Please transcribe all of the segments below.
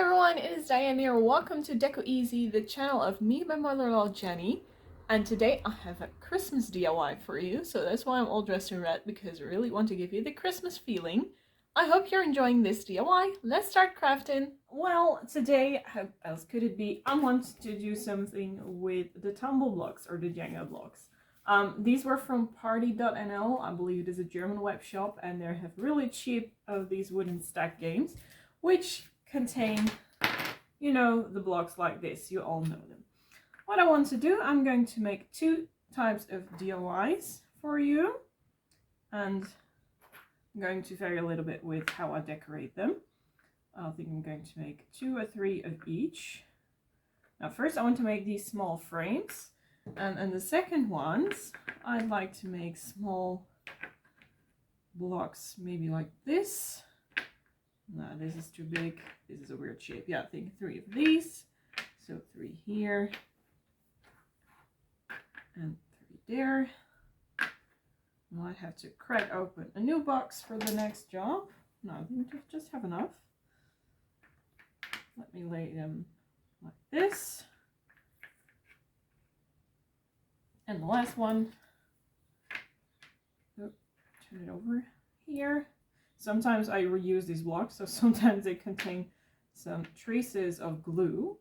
everyone, it is Diane here. Welcome to Decoeasy, the channel of me, my mother-in-law Jenny. And today I have a Christmas DIY for you, so that's why I'm all dressed in red, because I really want to give you the Christmas feeling. I hope you're enjoying this DIY. Let's start crafting. Well, today, how else could it be? I want to do something with the tumble blocks or the Jenga blocks. These were from party.nl. I believe it is a German web shop, and they have really cheap of these wooden stack games, which contain, you know, the blocks like this. You all know them. What I want to do, I'm going to make two types of DIYs for you, and I'm going to vary a little bit with how I decorate them. I think I'm going to make 2 or 3 of each. Now first I want to make these small frames, and the second ones I'd like to make small blocks, maybe like this. No, this is too big. This is a weird shape. Yeah, I think 3 of these. So 3 here and 3 there. I might have to crack open a new box for the next job. No, I think I just have enough. Let me lay them like this. And the last one, oh, turn it over here. Sometimes I reuse these blocks, so sometimes they contain some traces of glue.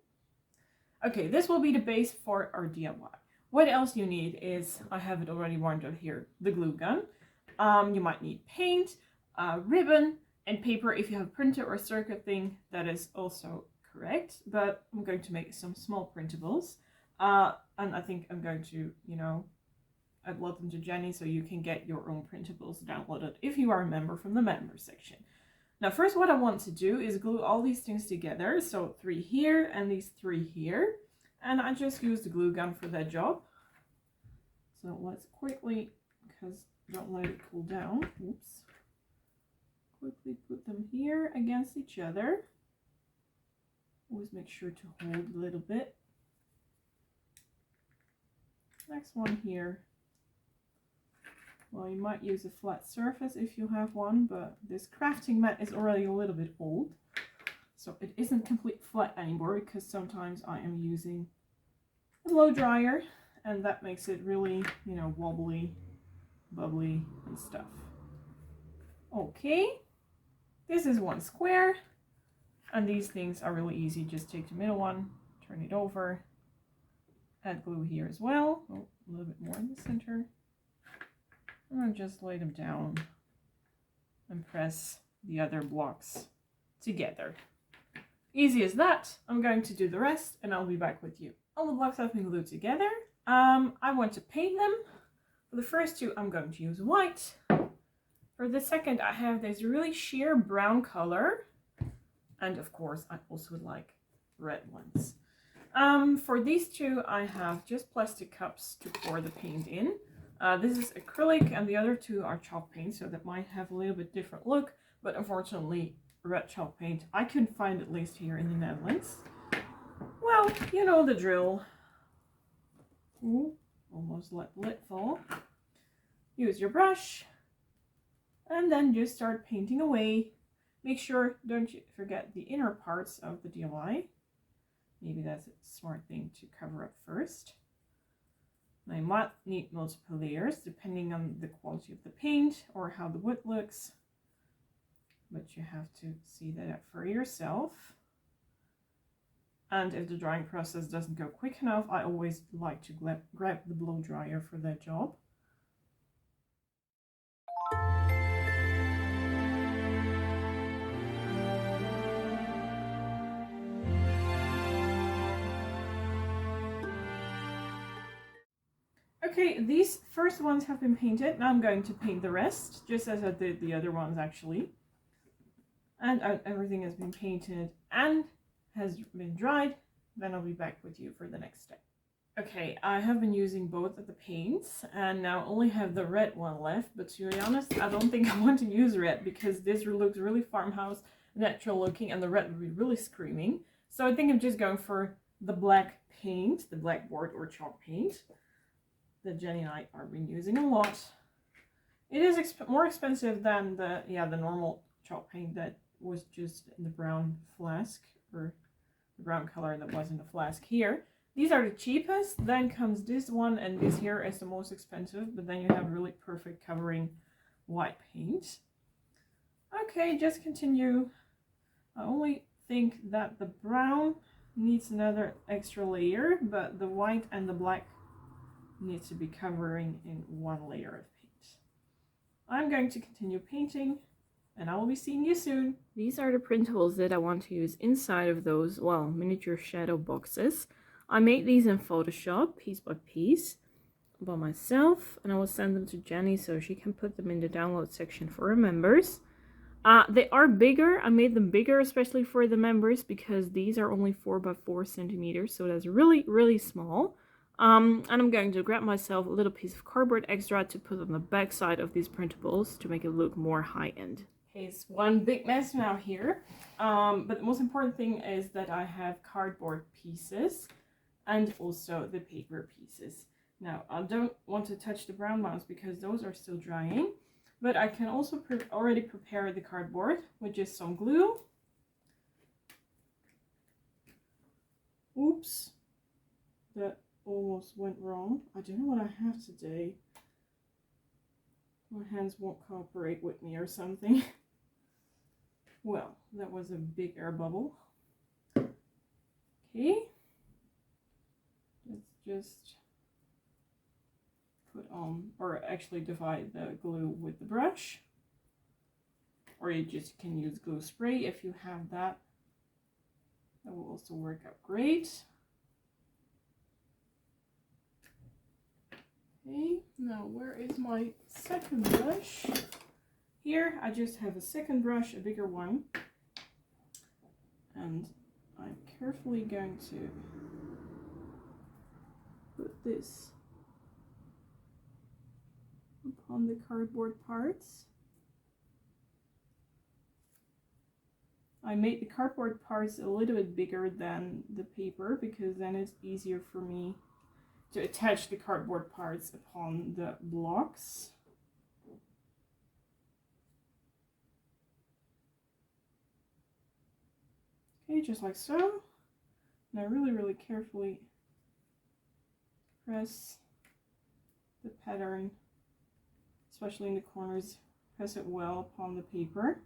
Okay, this will be the base for our DIY. What else you need is, I have it already warmed up here, the glue gun. You might need paint, ribbon, and paper. If you have a printer or circuit thing, that is also correct. But I'm going to make some small printables. And I think I'm going to, you know, upload them to Jenny so you can get your own printables downloaded if you are a member from the member section. Now first what I want to do is glue all these things together. So 3 here and these 3 here. And I just use the glue gun for that job. So let's quickly, because don't let it cool down. Oops. Quickly put them here against each other. Always make sure to hold a little bit. Next one here. Well, you might use a flat surface if you have one, but this crafting mat is already a little bit old. So it isn't complete flat anymore, because sometimes I am using a blow dryer, and that makes it really, you know, wobbly, bubbly and stuff. Okay, this is one square, and these things are really easy. Just take the middle one, turn it over, add glue here as well. Oh, a little bit more in the center. And just lay them down and press the other blocks together. Easy as that. I'm going to do the rest and I'll be back with you. All the blocks have been glued together. I want to paint them. For the first 2, I'm going to use white. For the second, I have this really sheer brown color. And of course, I also like red ones. For these 2, I have just plastic cups to pour the paint in. This is acrylic and the other 2 are chalk paint, so that might have a little bit different look, but unfortunately red chalk paint I couldn't find, at least here in the Netherlands. Well, you know the drill. Ooh, almost let the lid fall. Use your brush and then just start painting away. Make sure, don't you forget the inner parts of the DIY. Maybe that's a smart thing to cover up first. I might need multiple layers depending on the quality of the paint or how the wood looks, but you have to see that out for yourself. And if the drying process doesn't go quick enough, I always like to grab the blow dryer for that job. Okay, these first ones have been painted. Now I'm going to paint the rest, just as I did the other ones actually. And everything has been painted and has been dried. Then I'll be back with you for the next step. Okay, I have been using both of the paints and now only have the red one left. But to be honest, I don't think I want to use red, because this looks really farmhouse, natural looking, and the red would be really screaming. So I think I'm just going for the black paint, the blackboard or chalk paint that Jenny and I are been using a lot. It is more expensive than the normal chalk paint that was just in the brown flask for the brown color that was in the flask here. These are the cheapest. Then comes this one, and this here is the most expensive, but then you have really perfect covering white paint. Okay, just continue. I only think that the brown needs another extra layer, but the white and the black needs to be covering in one layer of paint. I'm going to continue painting, and I will be seeing you soon. These are the printables that I want to use inside of those, well, miniature shadow boxes. I made these in Photoshop, piece by piece, by myself, and I will send them to Jenny so she can put them in the download section for her members. They are bigger. I made them bigger especially for the members because these are only 4 by 4 centimeters, so that's really, really small. And I'm going to grab myself a little piece of cardboard extra to put on the back side of these printables to make it look more high-end. Okay, it's one big mess now here, but the most important thing is that I have cardboard pieces and also the paper pieces. Now, I don't want to touch the brown ones because those are still drying. But I can also already prepare the cardboard with just some glue. Oops, that almost went wrong. I don't know what I have today. My hands won't cooperate with me or something. Well, that was a big air bubble. Okay, let's just put on, or actually divide the glue with the brush, or you just can use glue spray if you have that. That will also work out great. Okay, now where is my second brush? Here I just have a second brush, a bigger one, and I'm carefully going to put this upon the cardboard parts. I made the cardboard parts a little bit bigger than the paper because then it's easier for me to attach the cardboard parts upon the blocks. Okay, just like so. Now really carefully press the pattern, especially in the corners, press it well upon the paper.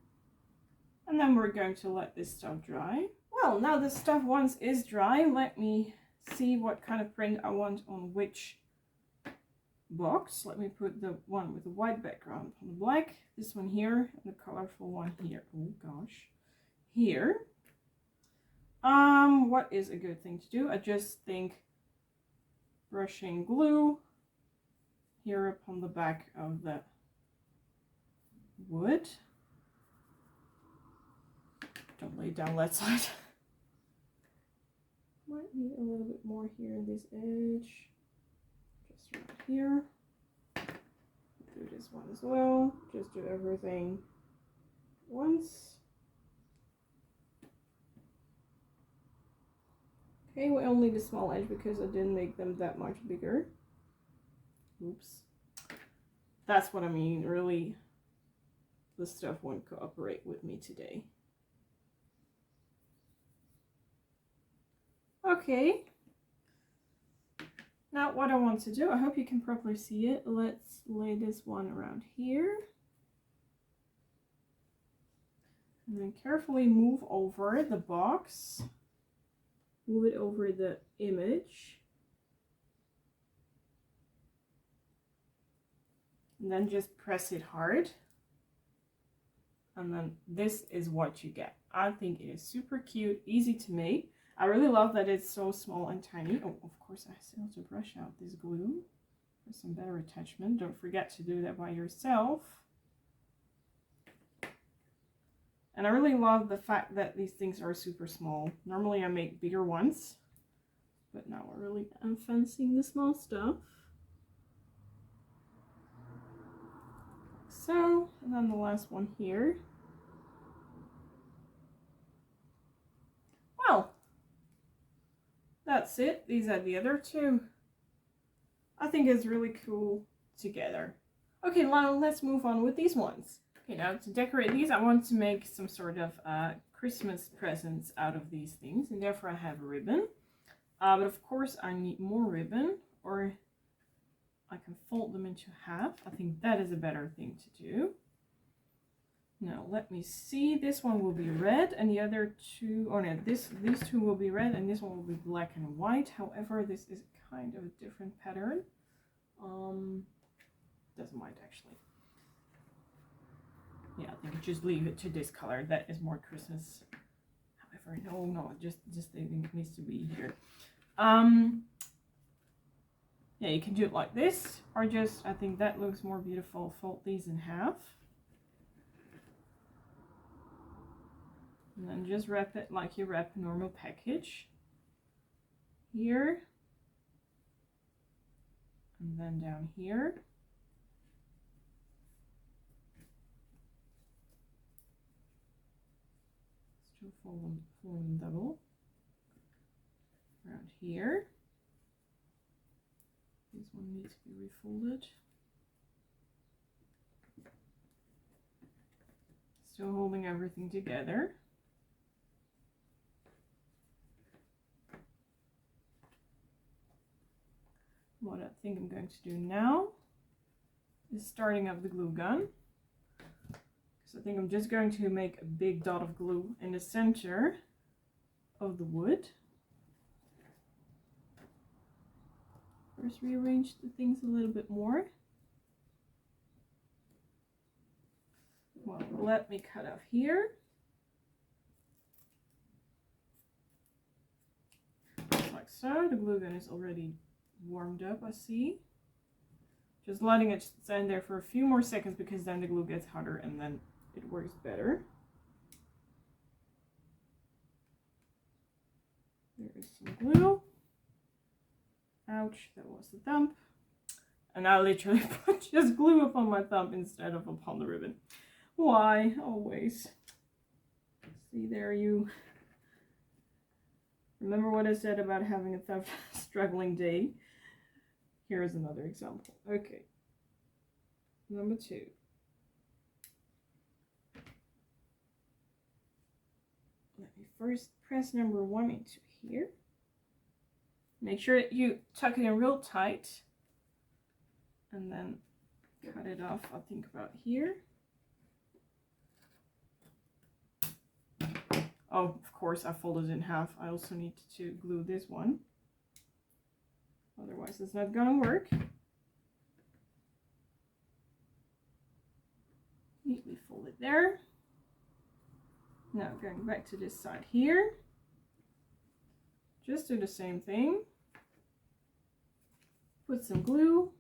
And then we're going to let this stuff dry. Well, now the stuff once is dry, let me see what kind of print I want on which box. Let me put the one with the white background on the black, this one here, and the colorful one here. Oh gosh, here. What is a good thing to do? I just think brushing glue here upon the back of the wood. Don't lay down that side. Might need a little bit more here in this edge. Just right here. Do this one as well. Just do everything once. Okay, we only the small edge because I didn't make them that much bigger. Oops. That's what I mean, really. The stuff won't cooperate with me today. Okay. Now what I want to do, I hope you can properly see it. Let's lay this one around here. And then carefully move over the box. Move it over the image. And then just press it hard. And then this is what you get. I think it is super cute, easy to make. I really love that it's so small and tiny. Oh, of course, I still have to brush out this glue for some better attachment. Don't forget to do that by yourself. And I really love the fact that these things are super small. Normally I make bigger ones, but now I'm fancying the small stuff. So, and then the last one here. Well, that's it. These are the other two. I think it's really cool together. Okay, now let's move on with these ones. Okay, now to decorate these, I want to make some sort of Christmas presents out of these things, and therefore I have a ribbon. But of course I need more ribbon, or I can fold them into half. I think that is a better thing to do. Now let me see, this one will be red and the other two, oh no, these two will be red and this one will be black and white. However, this is kind of a different pattern. Doesn't mind actually. Yeah, I think just leave it to this color. That is more Christmas. However, no, just it needs to be here. Yeah, you can do it like this, or just, I think that looks more beautiful. Fold these in half. And then just wrap it like you wrap a normal package. Here. And then down here. Still fold them double. Around here. This one needs to be refolded. Still holding everything together. What I think I'm going to do now is starting up the glue gun. So I think I'm just going to make a big dot of glue in the center of the wood. First rearrange the things a little bit more. Well, let me cut off here. Like so. The glue gun is already warmed up, I see. Just letting it stand there for a few more seconds because then the glue gets hotter and then it works better. There is some glue. Ouch, that was the thumb. And I literally put just glue upon my thumb instead of upon the ribbon. Why? Always. See there, you. Remember what I said about having a tough struggling day? Here is another example. Okay. Number 2. Let me first press number 1 into here. Make sure that you tuck it in real tight. And then cut it off, I think about here. Oh, of course, I folded it in half. I also need to glue this one. Otherwise, it's not gonna work. Neatly fold it there. Now, going back to this side here. Just do the same thing. Put some glue.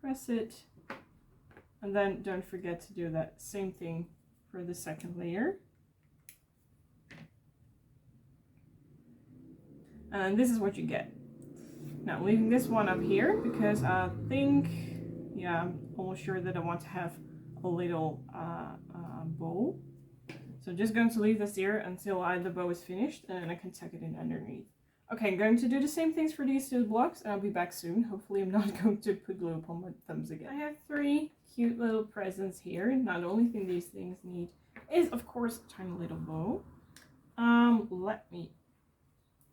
Press it. And then don't forget to do that same thing for the second layer. And this is what you get. Now leaving this one up here because I think, yeah, I'm almost sure that I want to have a little bow. So I'm just going to leave this here until the bow is finished and then I can tuck it in underneath. Okay, I'm going to do the same things for these 2 blocks and I'll be back soon. Hopefully I'm not going to put glue upon my thumbs again. I have 3 cute little presents here. Now the only thing these things need is of course a tiny little bow. Let me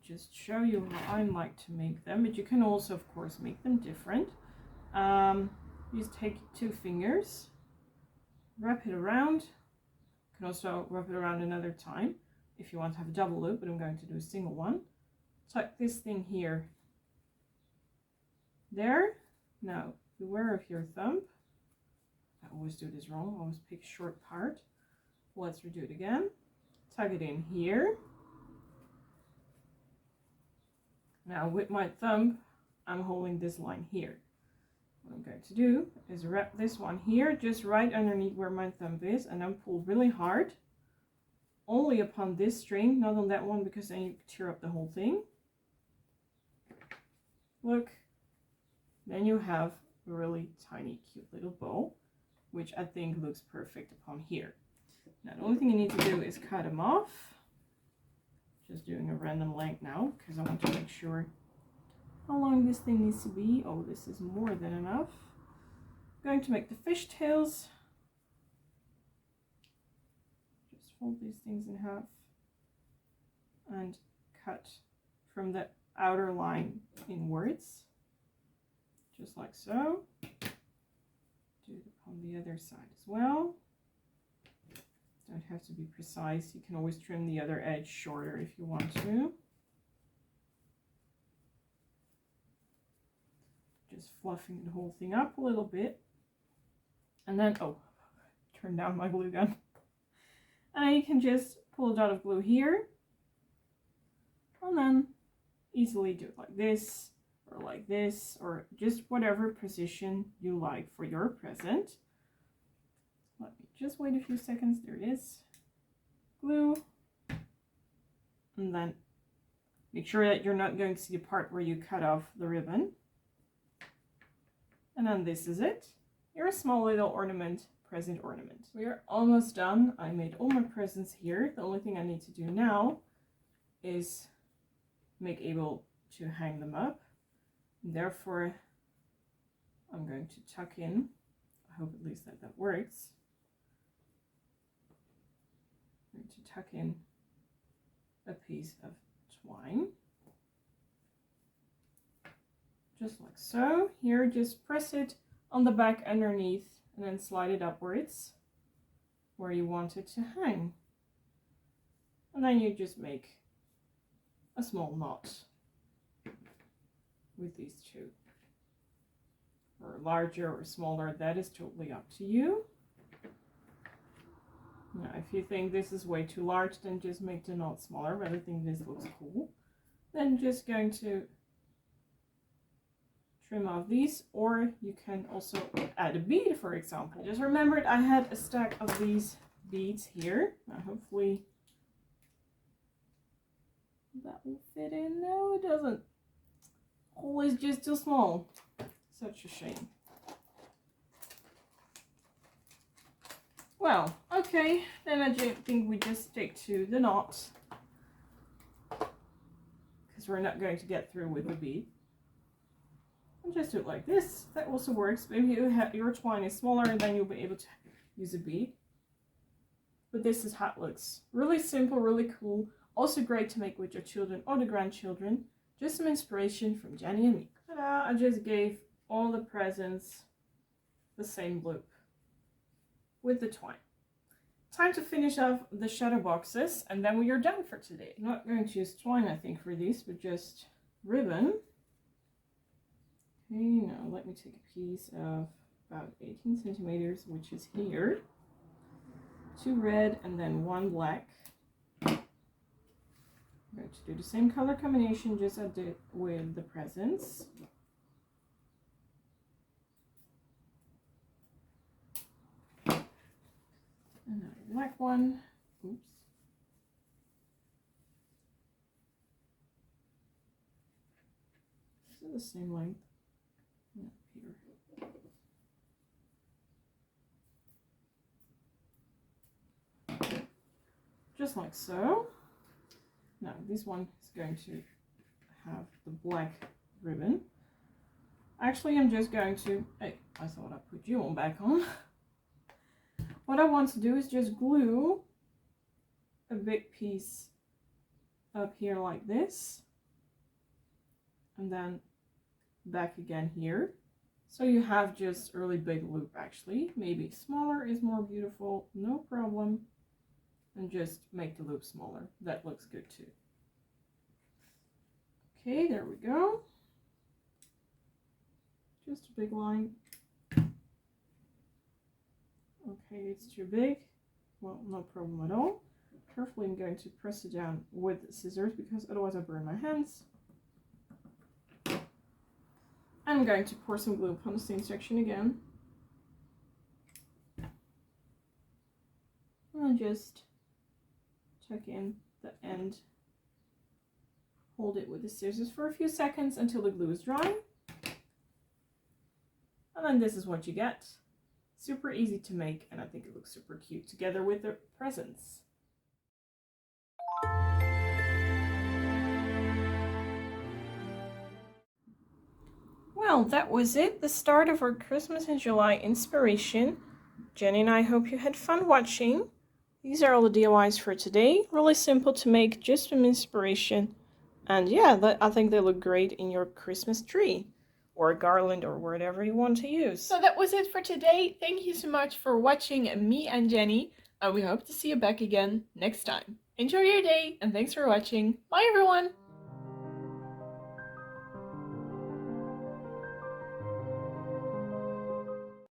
just show you how I like to make them, but you can also of course make them different. Just take 2 fingers, wrap it around. You can also wrap it around another time if you want to have a double loop, but I'm going to do a single one. Tuck this thing here. There. Now beware of your thumb. I always do this wrong. I always pick a short part. Let's redo it again. Tuck it in here. Now with my thumb, I'm holding this line here. What I'm going to do is wrap this one here, just right underneath where my thumb is, and then pull really hard. Only upon this string, not on that one, because then you tear up the whole thing. Look. Then you have a really tiny, cute little bow, which I think looks perfect upon here. Now the only thing you need to do is cut them off. Just doing a random length now, because I want to make sure how long this thing needs to be. Oh, this is more than enough. I'm going to make the fishtails. Just fold these things in half and cut from the outer line inwards, just like so. Do it on the other side as well. Don't have to be precise. You can always trim the other edge shorter if you want to. Just fluffing the whole thing up a little bit. And then, oh, turn down my glue gun. And then you can just pull a dot of glue here. And then easily do it like this, or just whatever position you like for your present. Let me just wait a few seconds. There it is. Glue. And then make sure that you're not going to see the part where you cut off the ribbon. And then this is it. Your small little ornament, present ornament. We are almost done. I made all my presents here. The only thing I need to do now is make able to hang them up. Therefore, I'm going to tuck in. I hope at least that works. I'm going to tuck in a piece of twine. Just like so. Here, just press it on the back underneath and then slide it upwards where you want it to hang. And then you just make a small knot with these two. Or larger or smaller, that is totally up to you. Now, if you think this is way too large, then just make the knot smaller, but I think this looks cool. Then just going to trim off these, or you can also add a bead, for example. Just remembered I had a stack of these beads here. Now hopefully that will fit in. No, it doesn't. Hole is just too small. Such a shame. Well, okay, then I think we just stick to the knot, because we're not going to get through with the bead. And just do it like this. That also works. Maybe your twine is smaller and then you'll be able to use a bead. But this is how it looks. Really simple, really cool. Also great to make with your children or the grandchildren. Just some inspiration from Jenny and me. Ta-da! I just gave all the presents the same loop with the twine. Time to finish off the shadow boxes, and then we are done for today. I'm not going to use twine, I think, for these, but just ribbon. Okay, now let me take a piece of about 18 centimeters, which is here. 2 red and then 1 black. I'm going to do the same color combination just as I did with the presents. Another black one. Oops. Is it the same length? Yeah, here. Just like so. Now this one is going to have the black ribbon. Actually, I'm just going to, hey, I thought I put you on back on. What I want to do is just glue a big piece up here like this, and then back again here. So you have just a really big loop actually. Maybe smaller is more beautiful, no problem. And just make the loop smaller. That looks good too. Okay, there we go. Just a big line. Okay, it's too big. Well, no problem at all. Carefully, I'm going to press it down with scissors because otherwise I burn my hands. I'm going to pour some glue upon the same section again. And just tuck in the end. Hold it with the scissors for a few seconds until the glue is dry. And then this is what you get. Super easy to make, and I think it looks super cute together with the presents. Well, that was it, the start of our Christmas in July inspiration. Jenny and I hope you had fun watching. These are all the DIYs for today. Really simple to make, just some inspiration. And yeah, I think they look great in your Christmas tree or a garland or whatever you want to use. So that was it for today. Thank you so much for watching me and Jenny. And we hope to see you back again next time. Enjoy your day and thanks for watching. Bye everyone!